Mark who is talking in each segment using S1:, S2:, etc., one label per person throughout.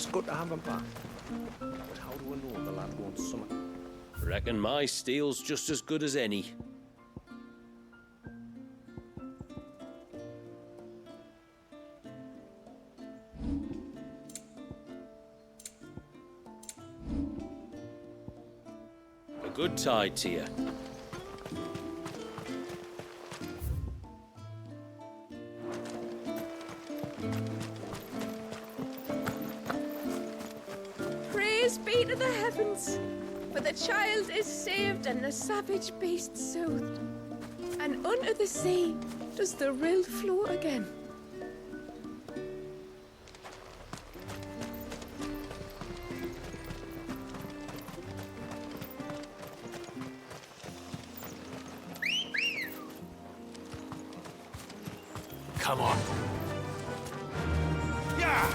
S1: It's good to have 'em back. But how do I know the lad wants something?
S2: Reckon my steel's just as good as any. A good tide to you.
S3: Praise be to the heavens, for the child is saved and the savage beast soothed. And unto the sea does the rill flow again.
S4: Come on. Yeah!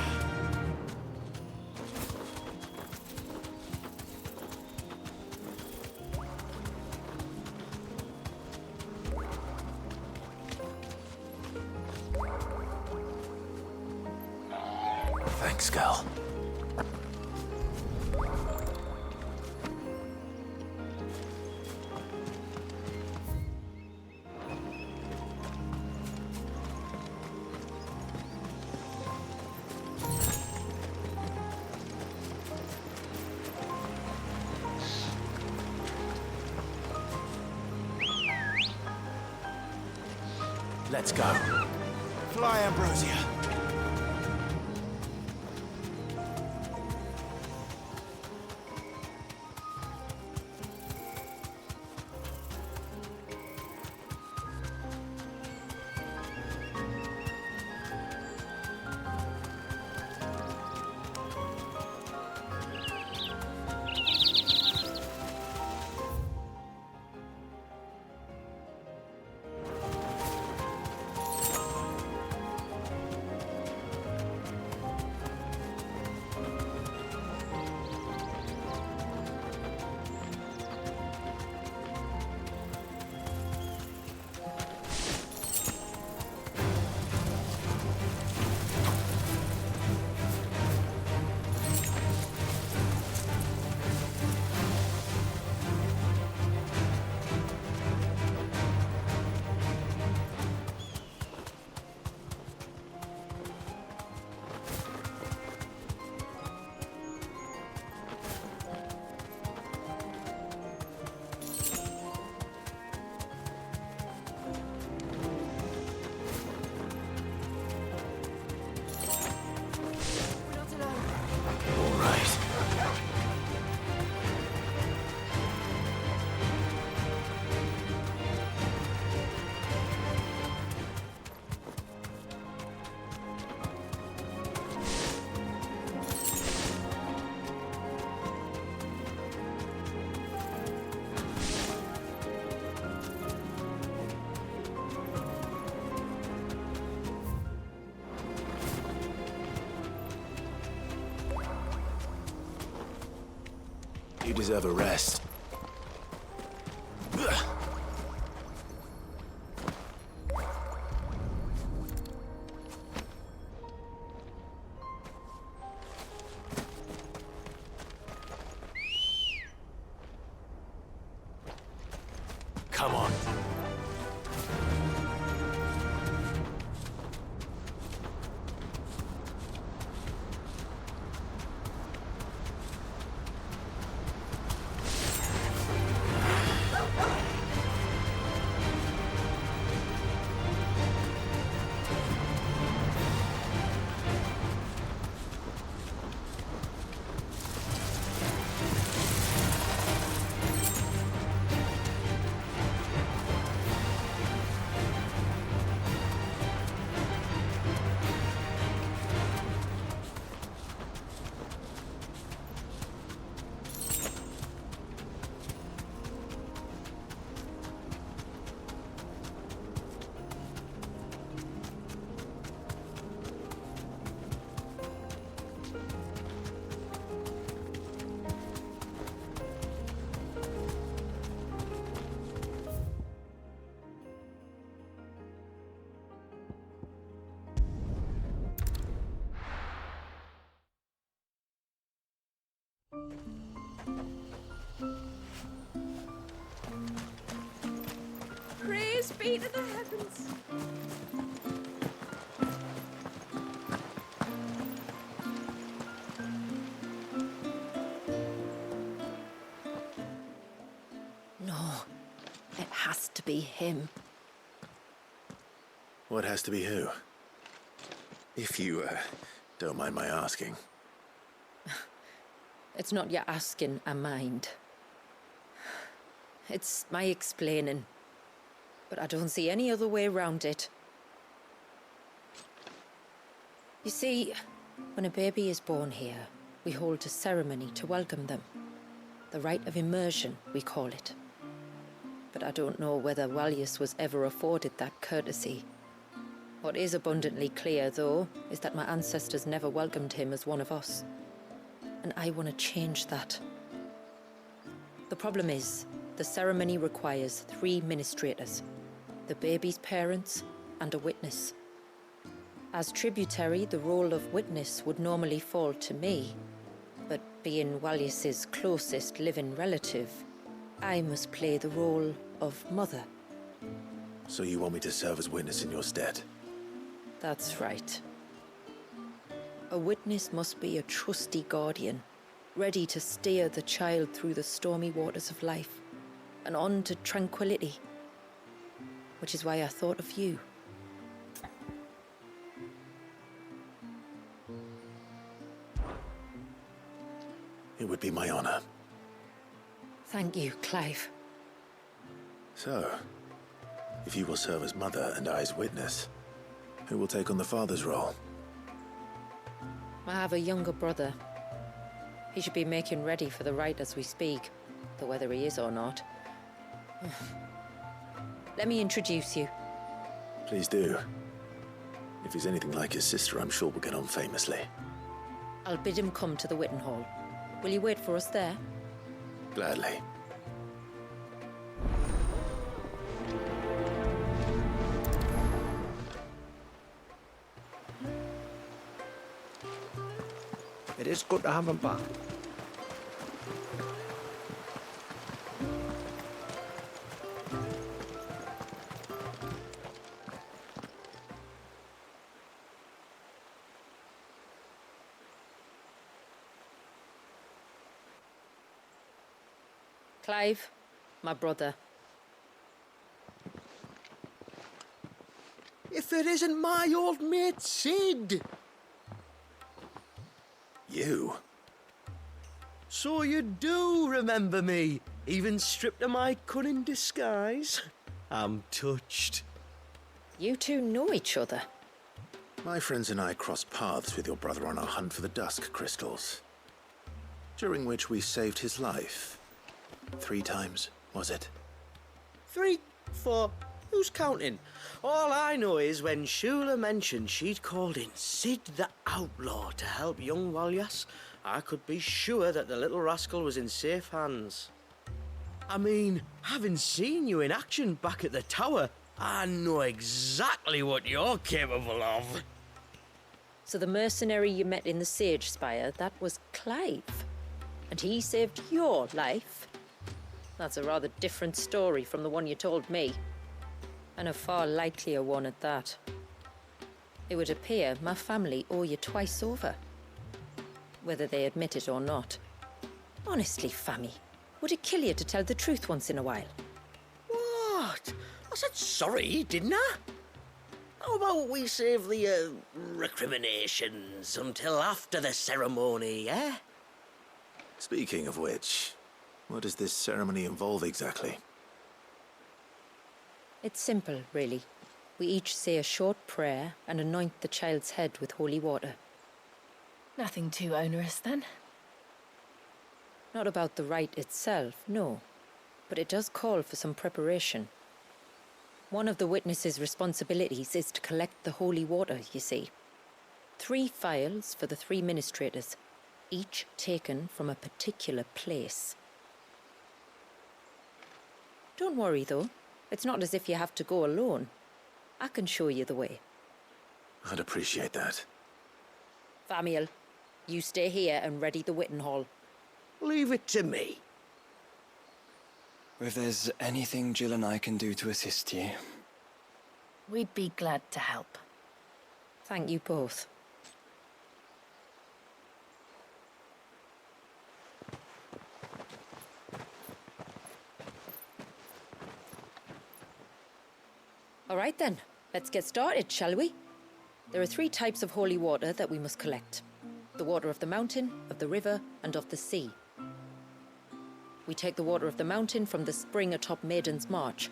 S4: Thanks, Gal. Let's go. Fly, Ambrosia. You deserve a rest. Come on.
S3: Praise be to the heavens.
S5: No, it has to be him.
S4: What has to be who? If you, don't mind my asking.
S5: It's not your asking, I mind. It's my explaining. But I don't see any other way around it. You see, when a baby is born here, we hold a ceremony to welcome them. The rite of immersion, we call it. But I don't know whether Wallace was ever afforded that courtesy. What is abundantly clear, though, is that my ancestors never welcomed him as one of us. And I want to change that. The problem is, the ceremony requires 3 ministrators, the baby's parents and a witness. As tributary, the role of witness would normally fall to me, but being Wallace's closest living relative, I must play the role of mother.
S4: So you want me to serve as witness in your stead?
S5: That's right. A witness must be a trusty guardian, ready to steer the child through the stormy waters of life and on to tranquility. Which is why I thought of you.
S4: It would be my honor.
S5: Thank you, Clive.
S4: So, if you will serve as mother and I as witness, who will take on the father's role?
S5: I have a younger brother. He should be making ready for the rite as we speak, though whether he is or not. Let me introduce you.
S4: Please do. If he's anything like his sister, I'm sure we'll get on famously.
S5: I'll bid him come to the Witten Hall. Will you wait for us there?
S4: Gladly.
S1: It is good to have him back.
S5: Clive, my brother.
S6: If it isn't my old mate Sid!
S4: You?
S6: So you do remember me, even stripped of my cunning disguise? I'm touched.
S5: You two know each other.
S4: My friends and I crossed paths with your brother on our hunt for the dusk crystals, during which we saved his life. 3 times, was it?
S6: 3, 4, who's counting? All I know is when Shula mentioned she'd called in Sid the Outlaw to help young Walyas, I could be sure that the little rascal was in safe hands. I mean, having seen you in action back at the tower, I know exactly what you're capable of.
S5: So the mercenary you met in the Sage Spire, that was Clive. And he saved your life? That's a rather different story from the one you told me. And a far likelier one at that. It would appear my family owe you twice over. Whether they admit it or not. Honestly, Fammy, would it kill you to tell the truth once in a while?
S6: What? I said sorry, didn't I? How about we save the, recriminations until after the ceremony, eh?
S4: Speaking of which, what does this ceremony involve exactly?
S5: It's simple, really. We each say a short prayer and anoint the child's head with holy water.
S3: Nothing too onerous, then.
S5: Not about the rite itself, no. But it does call for some preparation. One of the witness's responsibilities is to collect the holy water, you see. 3 phials for the 3 ministrators, each taken from a particular place. Don't worry, though. It's not as if you have to go alone. I can show you the way.
S4: I'd appreciate that.
S5: Famiel, you stay here and ready the Witten Hall.
S6: Leave it to me.
S7: If there's anything Jill and I can do to assist you, We'd be glad to help.
S5: Thank you both. All right then, let's get started, shall we? There are 3 types of holy water that we must collect. The water of the mountain, of the river, and of the sea. We take the water of the mountain from the spring atop Maiden's March.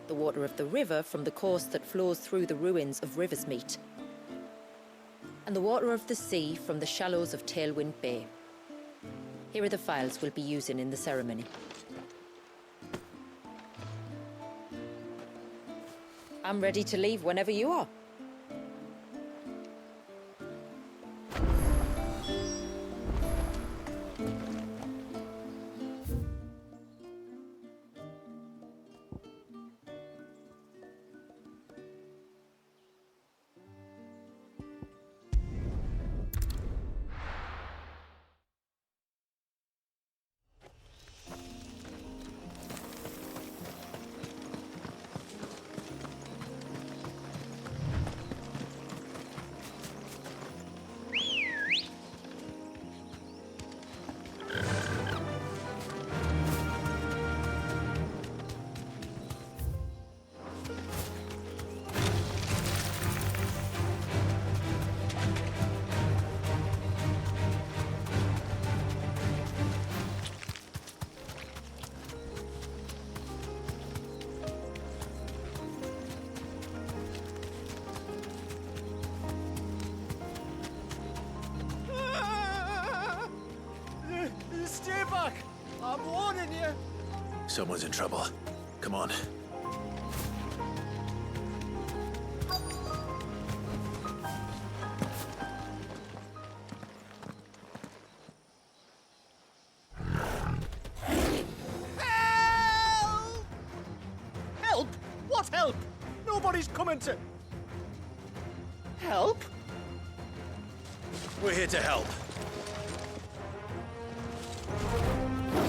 S5: The water of the river from the course that flows through the ruins of Riversmeet. And the water of the sea from the shallows of Tailwind Bay. Here are the files we'll be using in the ceremony. I'm ready to leave whenever you are.
S1: Stay back! I'm warning you!
S4: Someone's in trouble. Come on.
S1: Help! Help? What help? Nobody's coming to... Help?
S4: We're here to help.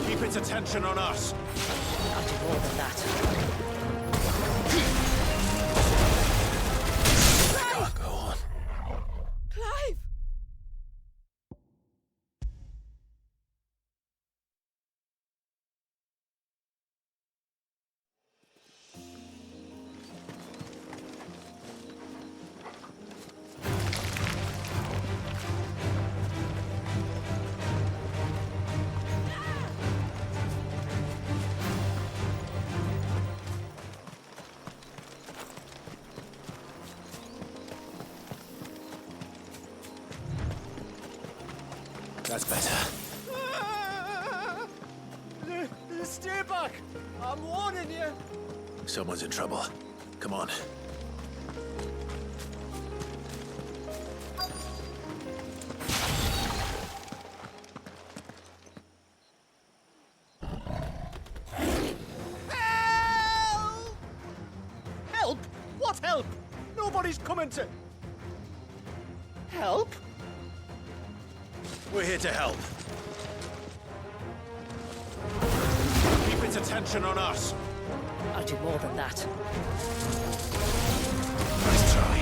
S4: Keep its attention on us.
S5: I'll do more than that.
S4: Go on.
S3: Clive!
S4: That's better.
S1: Stay back! I'm warning you!
S4: Someone's in trouble. Come on.
S1: Help! Help? What help? Nobody's coming to... Help?
S4: We're here to help. Keep its attention on us.
S5: I'll do more than that.
S4: Nice try.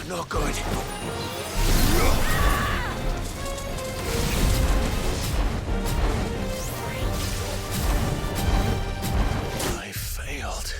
S4: Not good. I failed.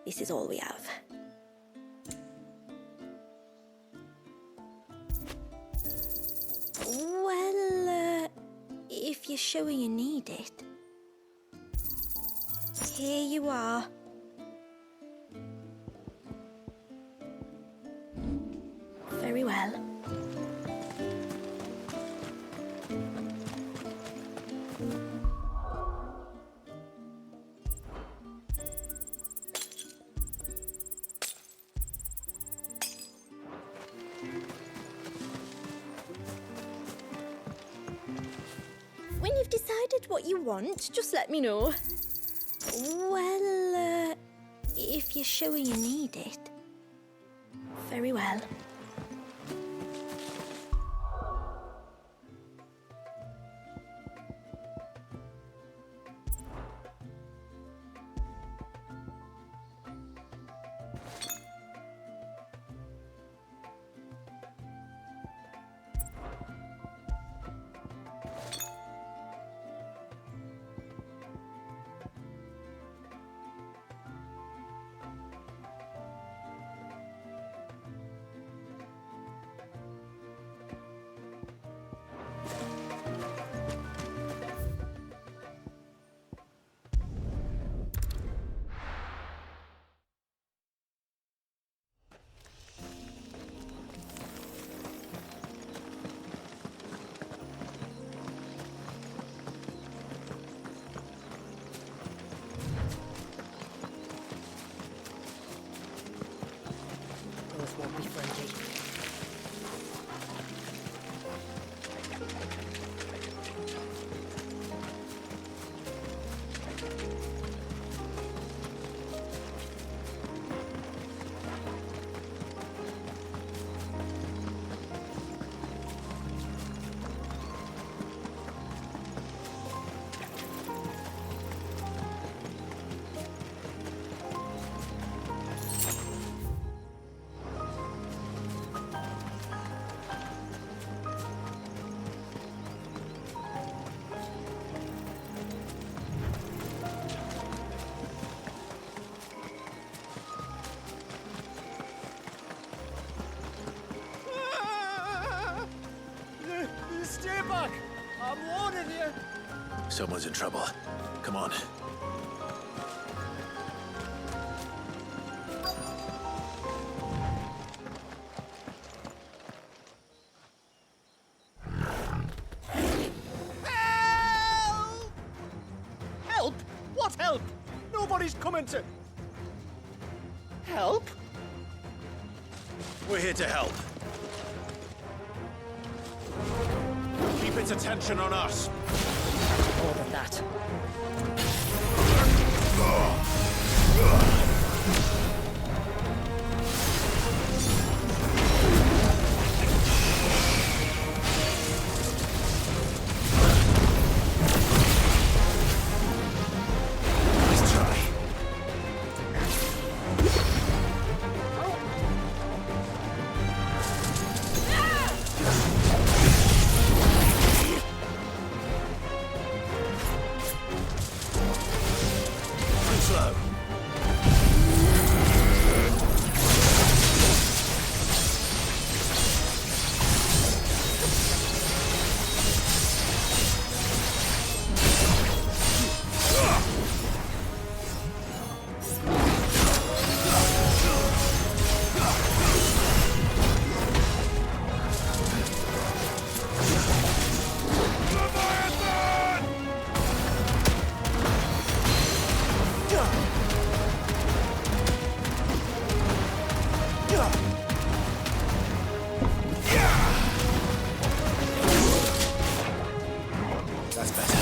S8: This is all we have.
S7: sure you need it. Here you are. Very well. When you've decided what you want, just let me know. Well, if you're sure you need it. Very well.
S5: Those won't be friendly.
S1: Stay back! I'm warning you!
S4: Someone's in trouble. Come on.
S1: Help! Help? What help? Nobody's coming to... Help?
S4: We're here to help. Keep its attention on us.
S5: More than that.
S4: Nice try. Too slow. That's better.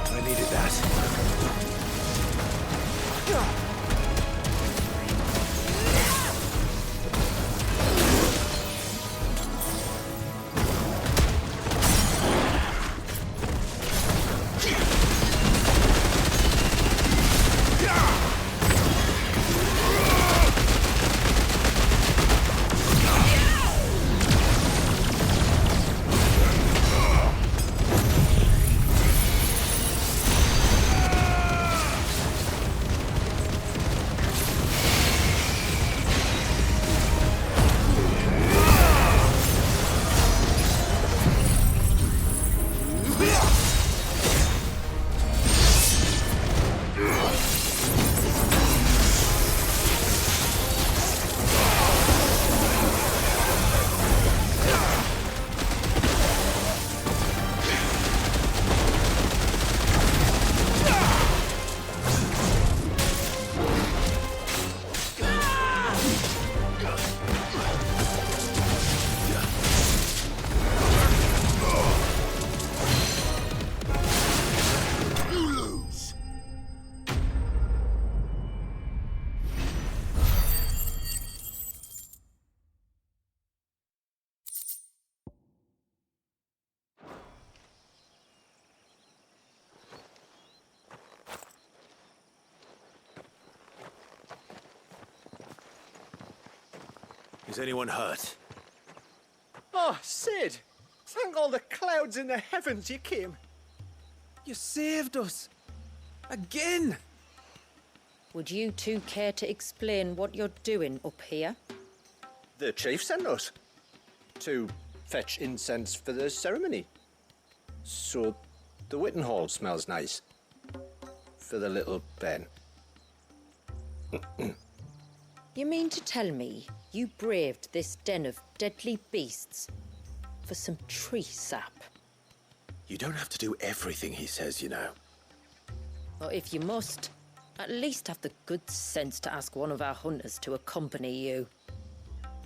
S4: I needed that. Is anyone hurt?
S1: Oh, Sid! Thank all the clouds in the heavens you came.
S8: You saved us. Again.
S5: Would you two care to explain what you're doing up here?
S1: The chief sent us to fetch incense for the ceremony. So the Witten Hall smells nice for the little Ben.
S5: You mean to tell me you braved this den of deadly beasts for some tree sap?
S4: You don't have to do everything he says, you know.
S5: Or if you must, at least have the good sense to ask one of our hunters to accompany you.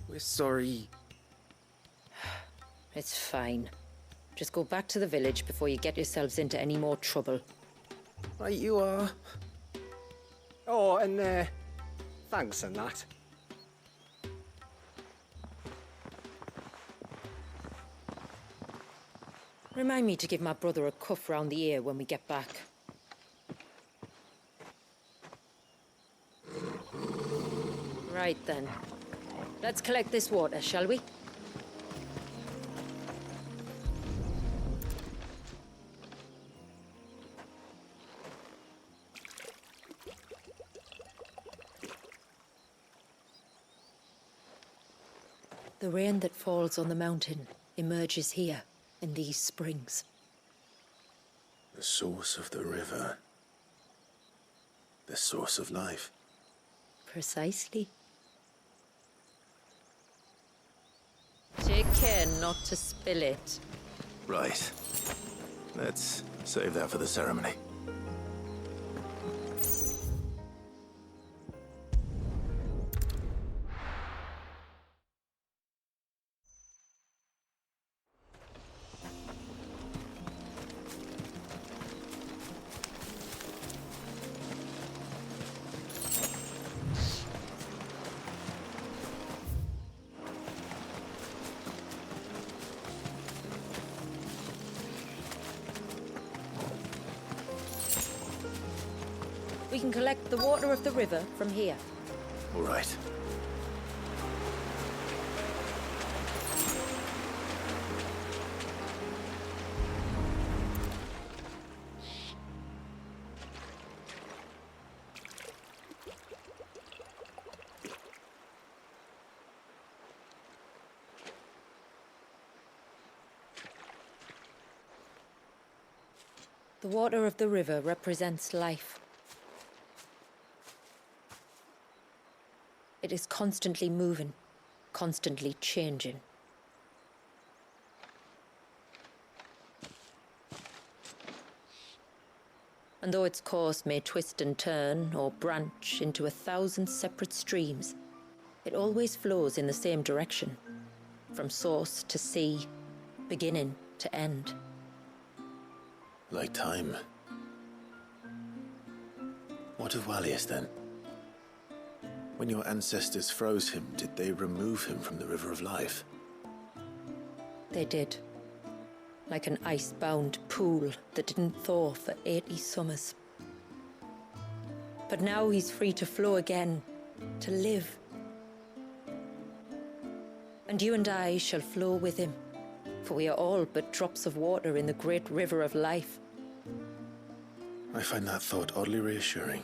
S8: We're sorry.
S5: It's fine. Just go back to the village before you get yourselves into any more trouble.
S8: Right you are.
S1: Oh, and thanks and that.
S5: Remind me to give my brother a cuff round the ear when we get back. Right then. Let's collect this water, shall we? The rain that falls on the mountain emerges here, in these springs.
S4: The source of the river. The source of life.
S5: Precisely. Take care not to spill it.
S4: Right. Let's save that for the ceremony.
S5: We can collect the water of the river from here.
S4: All right.
S5: The water of the river represents life. It is constantly moving, constantly changing. And though its course may twist and turn or branch into 1,000 separate streams, it always flows in the same direction, from source to sea, beginning to end.
S4: Like time. What of Wallius then? When your ancestors froze him, did they remove him from the River of Life?
S5: They did. Like an ice-bound pool that didn't thaw for 80 summers. But now he's free to flow again, to live. And you and I shall flow with him, for we are all but drops of water in the great river of life.
S4: I find that thought oddly reassuring.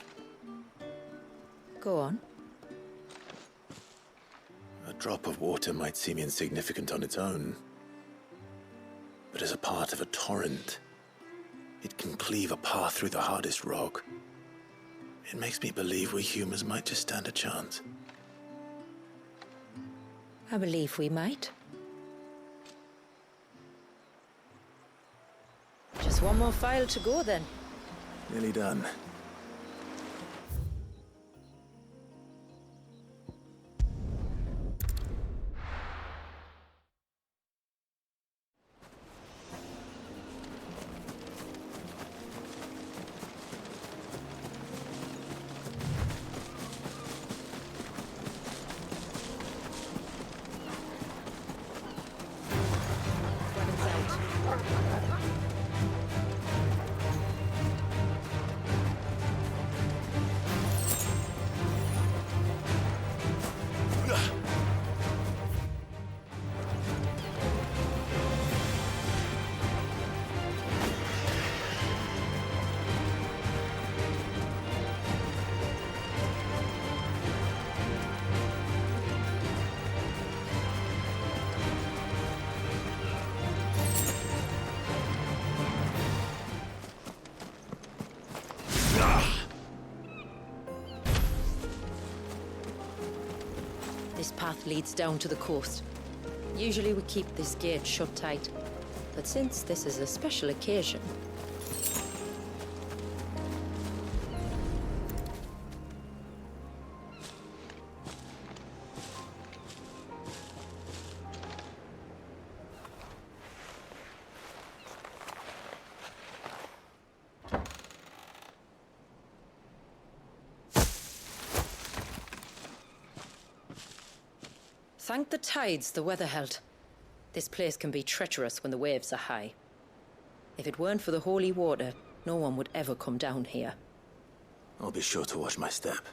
S5: Go on.
S4: A drop of water might seem insignificant on its own, but as a part of a torrent, it can cleave a path through the hardest rock. It makes me believe we humans might just stand a chance.
S5: I believe we might. Just one more file to go then.
S4: Nearly done.
S5: Weapons out. path leads down to the coast. Usually we keep this gate shut tight, but since this is a special occasion... Thank the tides the weather held. This place can be treacherous when the waves are high. If it weren't for the holy water, no one would ever come down here.
S4: I'll be sure to watch my step.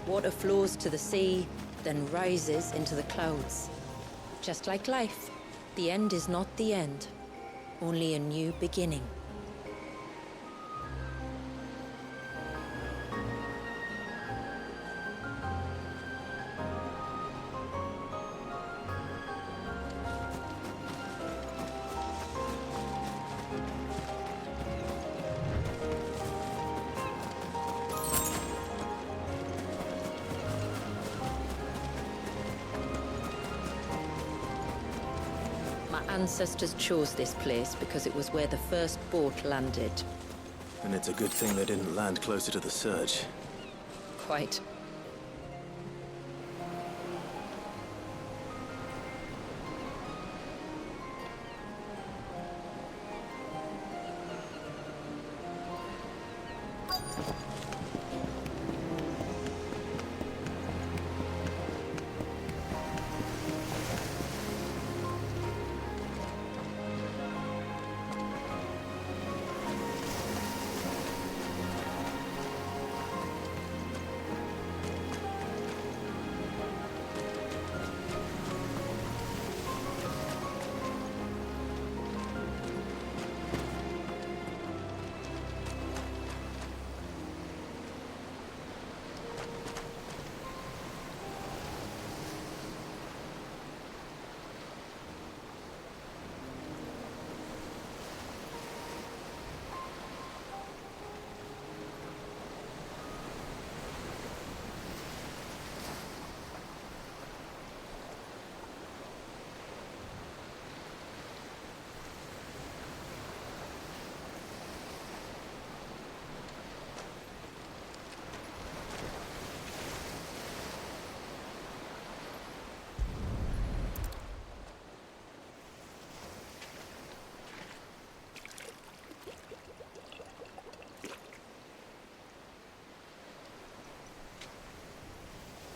S5: Water flows to the sea, then rises into the clouds. Just like life, the end is not the end, only a new beginning. Ancestors chose this place because it was where the first boat landed.
S4: And it's a good thing they didn't land closer to the surge.
S5: Quite.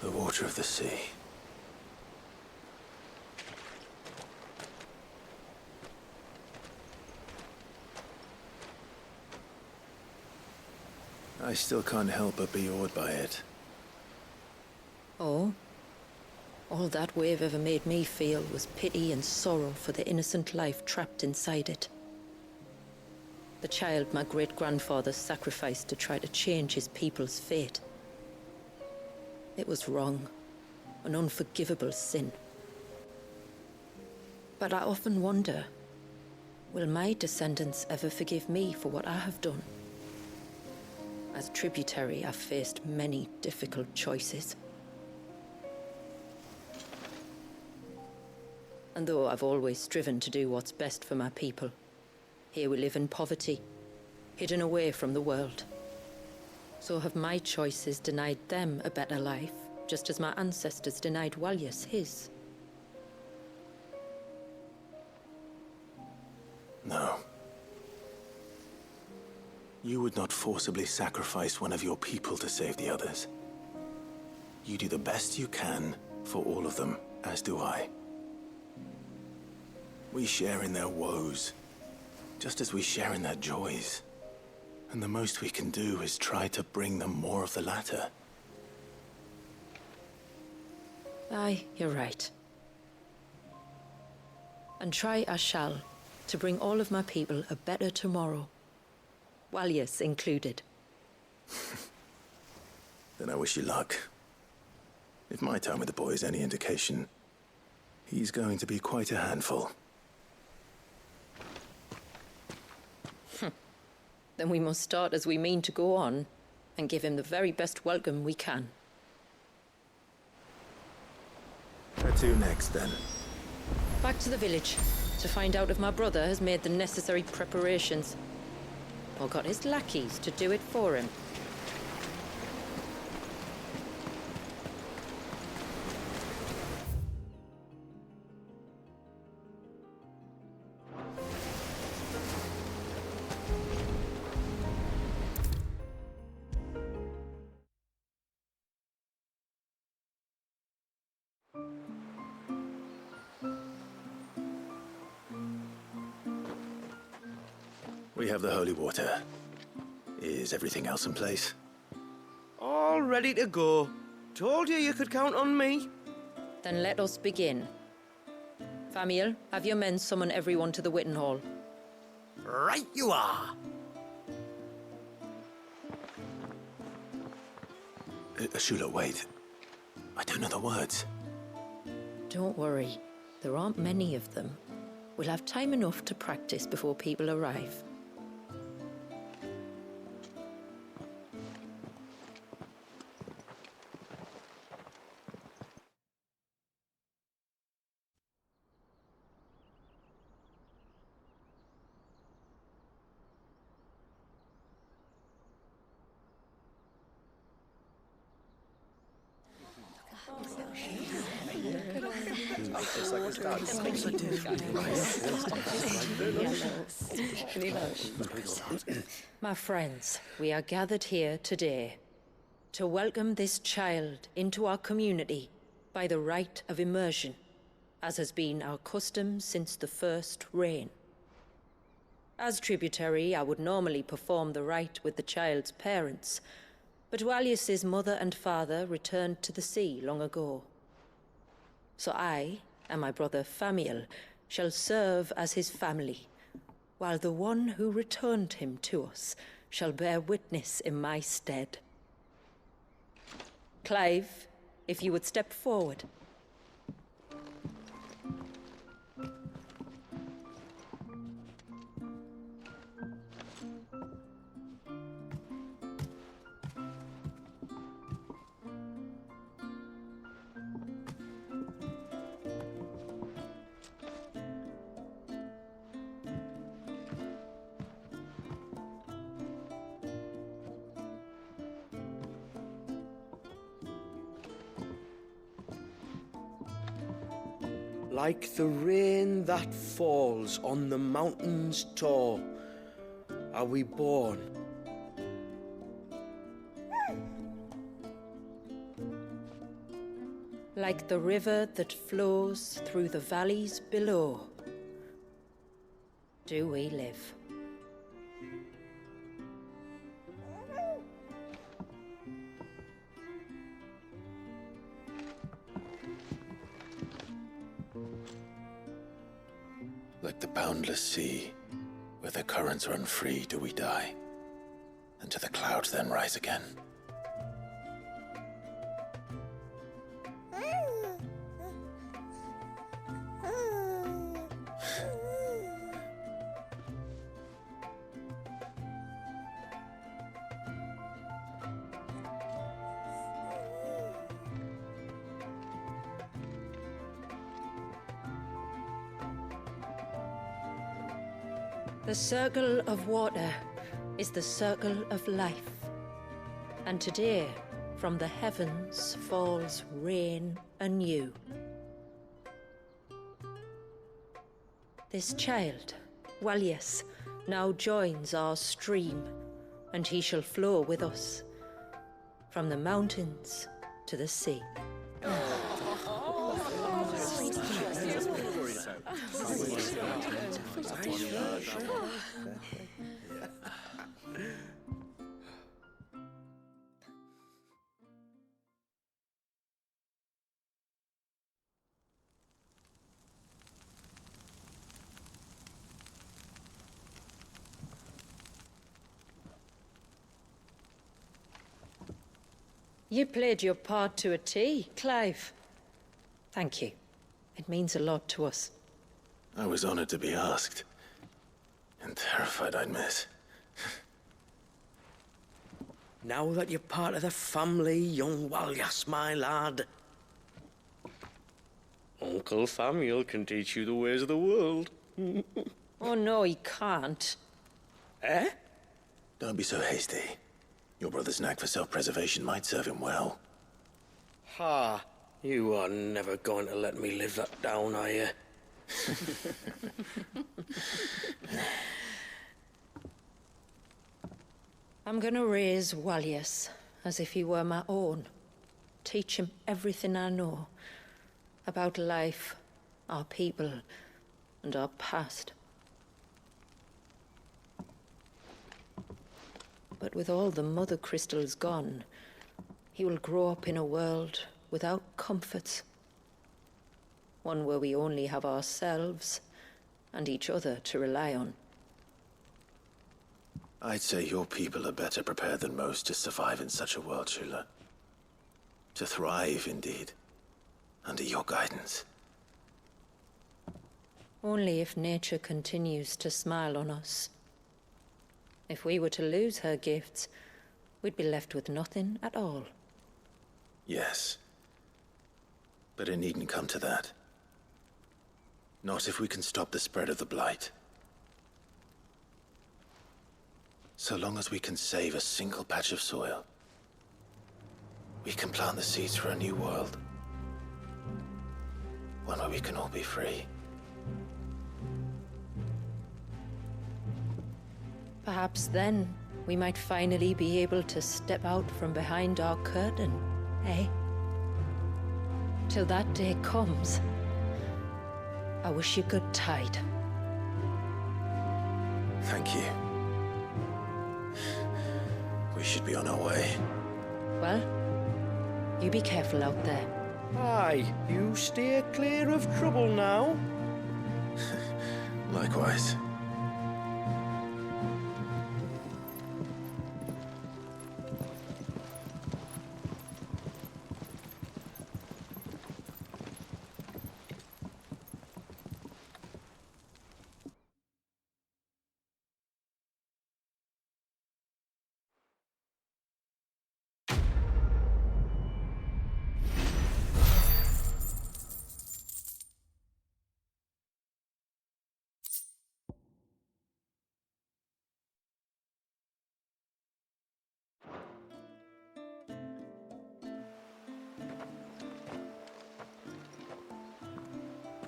S4: The water of the sea. I still can't help but be awed by it.
S5: Oh? All that wave ever made me feel was pity and sorrow for the innocent life trapped inside it. The child my great-grandfather sacrificed to try to change his people's fate. It was wrong, an unforgivable sin. But I often wonder, will my descendants ever forgive me for what I have done? As tributary, I've faced many difficult choices. And though I've always striven to do what's best for my people, here we live in poverty, hidden away from the world. So have my choices denied them a better life, just as my ancestors denied Walyas his?
S4: No. You would not forcibly sacrifice one of your people to save the others. You do the best you can for all of them, as do I. We share in their woes, just as we share in their joys. And the most we can do is try to bring them more of the latter.
S5: Aye, you're right. And try I shall, to bring all of my people a better tomorrow. Walyas included.
S4: Then I wish you luck. If my time with the boy is any indication, he's going to be quite a handful.
S5: Then we must start as we mean to go on, and give him the very best welcome we can.
S4: Where to next, then?
S5: Back to the village, to find out if my brother has made the necessary preparations, or got his lackeys to do it for him.
S4: We have the holy water. Is everything else in place?
S6: All ready to go. Told you could count on me.
S5: Then let us begin. Famiel, have your men summon everyone to the Witten Hall.
S6: Right you are.
S4: Shula, wait. I don't know the words.
S5: Don't worry, there aren't many of them. We'll have time enough to practice before people arrive. My friends, we are gathered here today to welcome this child into our community by the rite of immersion, as has been our custom since the first reign. As tributary, I would normally perform the rite with the child's parents, but Walius's mother and father returned to the sea long ago. So I and my brother Famiel shall serve as his family, while the one who returned him to us shall bear witness in my stead. Clive, if you would step forward.
S6: Like the rain that falls on the mountains tall, are we born.
S5: Like the river that flows through the valleys below, do we live.
S4: Like the boundless sea, where the currents run free, do we die, and to the clouds then rise again.
S5: The circle of water is the circle of life, and today from the heavens falls rain anew. This child, Walius, now joins our stream, and he shall flow with us from the mountains to the sea. You played your part to a T, Clive. Thank you. It means a lot to us.
S4: I was honored to be asked, and terrified I'd miss.
S6: Now that you're part of the family, young Walyas, my lad. Uncle Samuel can teach you the ways of the world.
S5: Oh, no, he can't.
S6: Eh?
S4: Don't be so hasty. Your brother's knack for self-preservation might serve him well.
S6: Ha! You are never going to let me live that down, are you?
S5: I'm gonna raise Walyas as if he were my own. Teach him everything I know about life, our people, and our past. But with all the mother crystals gone, he will grow up in a world without comforts. One where we only have ourselves and each other to rely on.
S4: I'd say your people are better prepared than most to survive in such a world, Shula. To thrive, indeed, under your guidance.
S5: Only if nature continues to smile on us. If we were to lose her gifts, we'd be left with nothing at all.
S4: Yes. But it needn't come to that. Not if we can stop the spread of the Blight. So long as we can save a single patch of soil, we can plant the seeds for a new world. One where we can all be free.
S5: Perhaps then we might finally be able to step out from behind our curtain, eh? Till that day comes, I wish you good tide.
S4: Thank you. We should be on our way.
S5: Well, you be careful out there.
S6: Aye, you steer clear of trouble now.
S4: Likewise.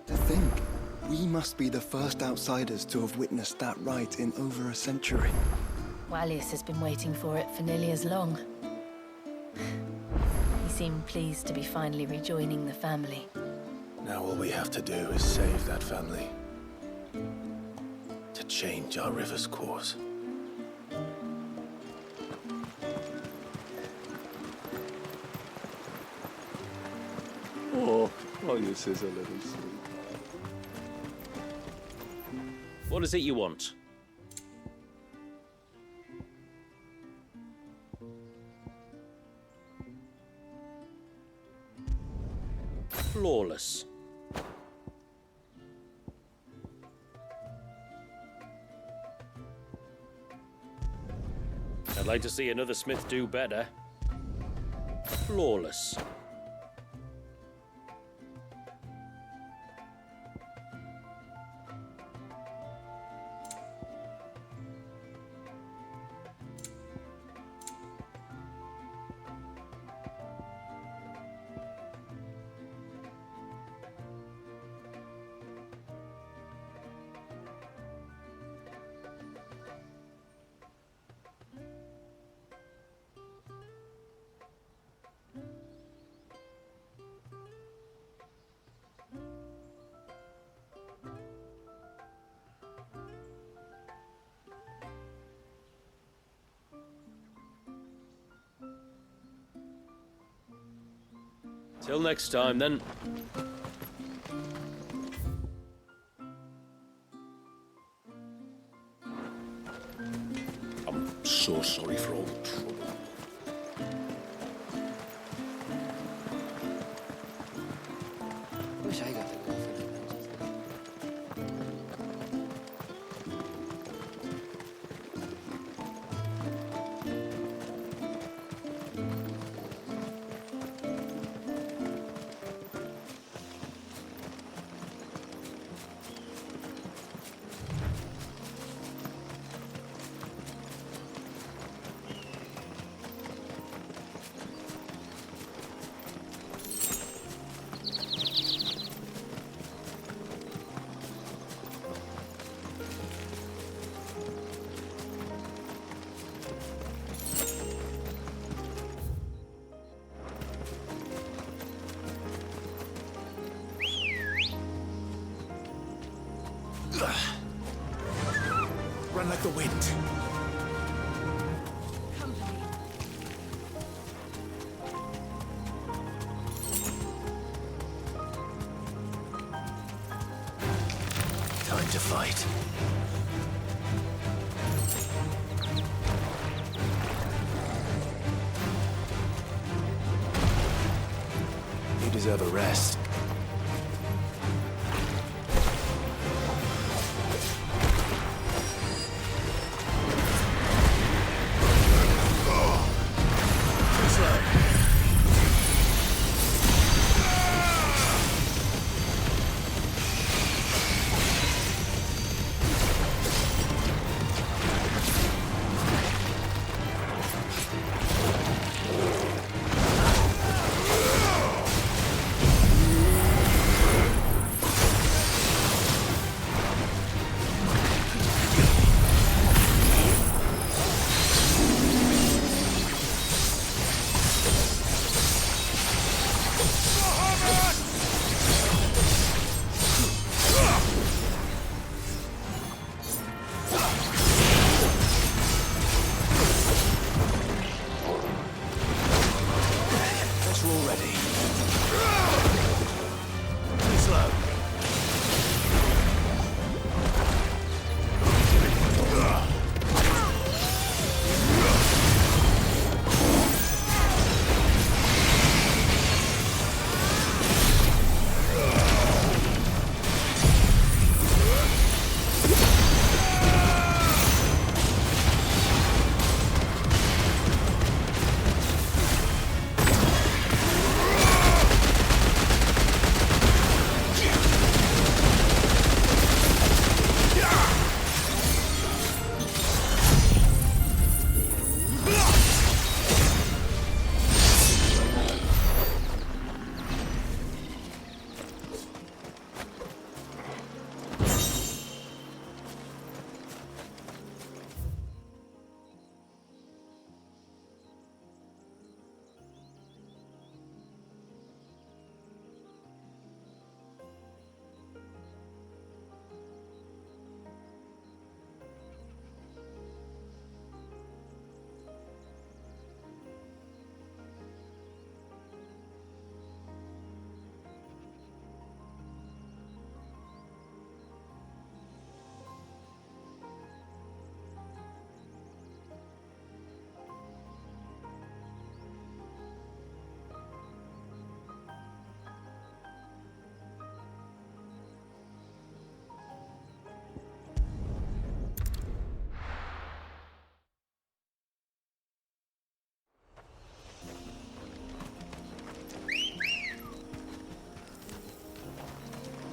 S9: To think, we must be the first outsiders to have witnessed that rite in over a century.
S10: Walyas has been waiting for it for nearly as long. He seemed pleased to be finally rejoining the family.
S4: Now all we have to do is save that family. To change our river's course.
S11: Oh, Walyas is a little sweet.
S2: What is it you want? Flawless. I'd like to see another smith do better. Flawless. Till next time, then.
S4: I'm so sorry for all the trouble.
S8: Wish I got the
S4: time to fight. You deserve a rest.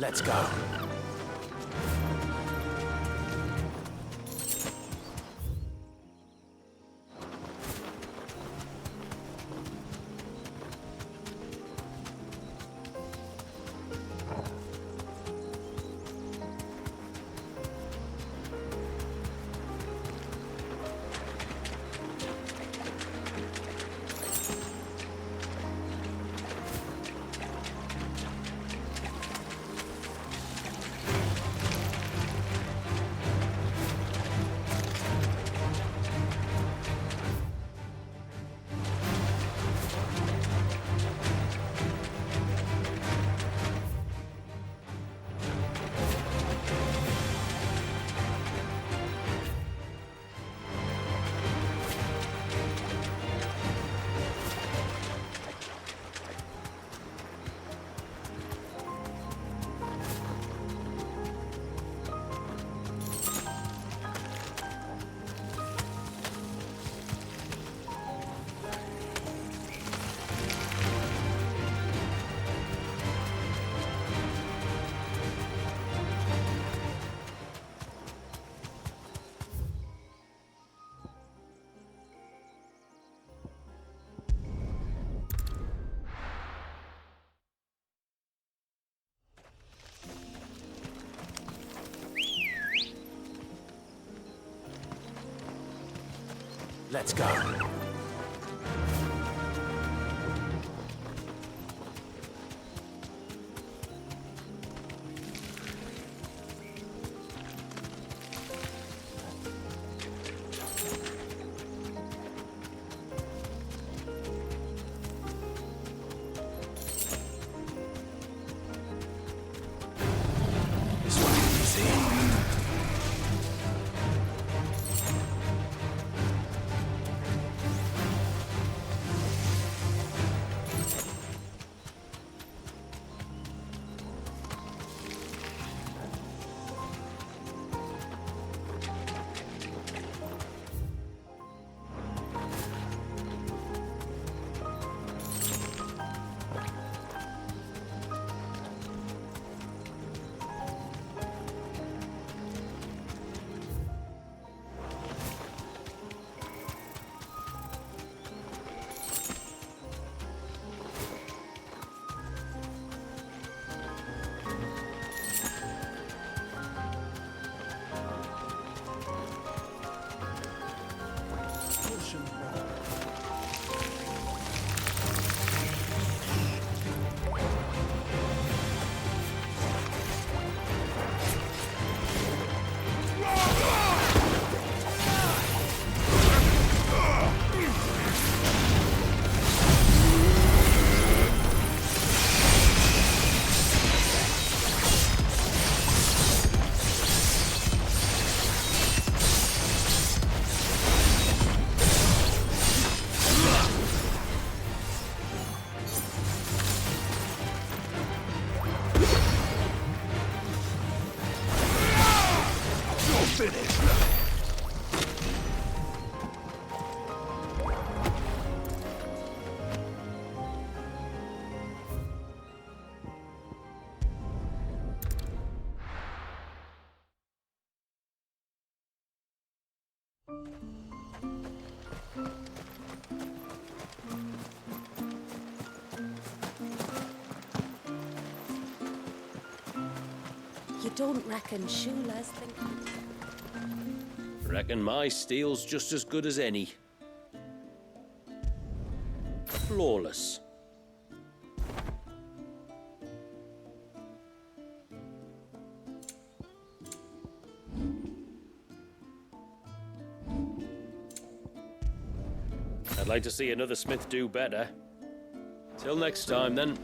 S4: Let's go. Let's go. This one easy.
S3: You don't reckon Shula's thinking?
S2: Reckon my steel's just as good as any. Flawless. I'd like to see another smith do better. Till next time, then.